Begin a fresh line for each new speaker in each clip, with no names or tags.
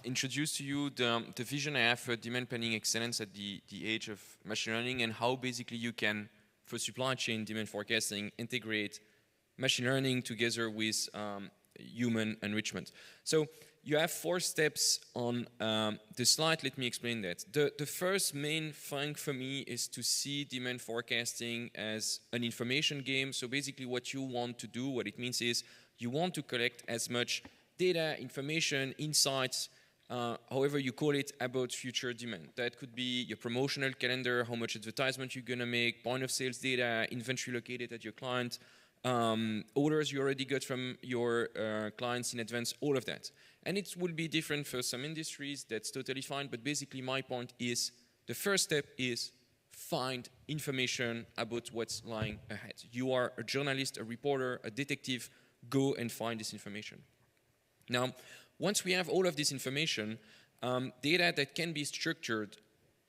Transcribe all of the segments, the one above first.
introduce to you the vision I have for demand planning excellence at the age of machine learning, and how basically you can, for supply chain demand forecasting, integrate machine learning together with human enrichment. So you have 4 steps on the slide. Let me explain that. The first main thing for me is to see demand forecasting as an information game. So basically what you want to do, what it means is you want to collect as much data, information, insights, however you call it, about future demand. That could be your promotional calendar, how much advertisement you're going to make, point of sales data, inventory located at your client, orders you already got from your clients in advance, all of that. And it will be different for some industries, that's totally fine, but basically my point is the first step is find information about what's lying ahead. You are a journalist, a reporter, a detective, go and find this information. Now, once we have all of this information, data that can be structured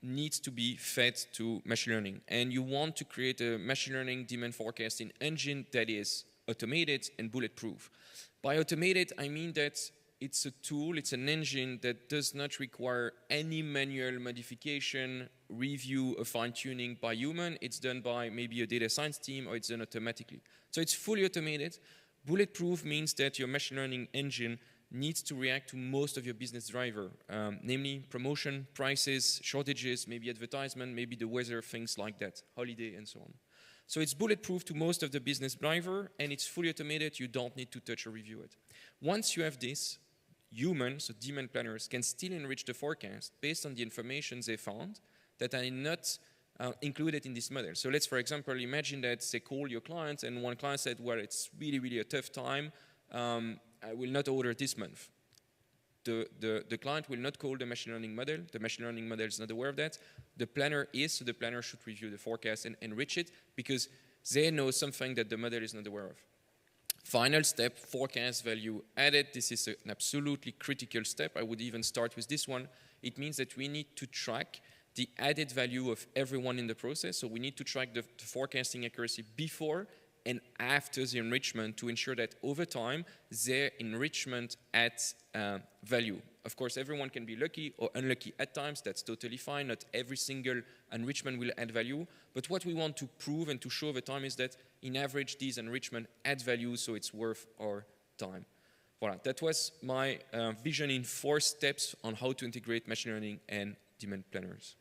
needs to be fed to machine learning. And you want to create a machine learning demand forecasting engine that is automated and bulletproof. By automated, I mean that it's a tool, it's an engine that does not require any manual modification, review, or fine-tuning by human. It's done by maybe a data science team, or it's done automatically. So it's fully automated. Bulletproof means that your machine learning engine needs to react to most of your business driver, namely promotion, prices, shortages, maybe advertisement, maybe the weather, things like that, holiday, and so on. So it's bulletproof to most of the business driver, and it's fully automated. You don't need to touch or review it. Once you have this, humans, so demand planners, can still enrich the forecast based on the information they found that are not included in this model. So let's, for example, imagine that they call your client, and one client said, well, it's really, really a tough time. I will not order this month. The client will not call the machine learning model. The machine learning model is not aware of that. The planner is, so the planner should review the forecast and enrich it because they know something that the model is not aware of. Final step, forecast value added. This is an absolutely critical step. I would even start with this one. It means that we need to track the added value of everyone in the process. So we need to track the forecasting accuracy before and after the enrichment to ensure that over time, their enrichment adds value. Of course, everyone can be lucky or unlucky at times. That's totally fine. Not every single enrichment will add value. But what we want to prove and to show over time is that, in average, these enrichment add value, so it's worth our time. Voilà, that was my vision in 4 steps on how to integrate machine learning and demand planners.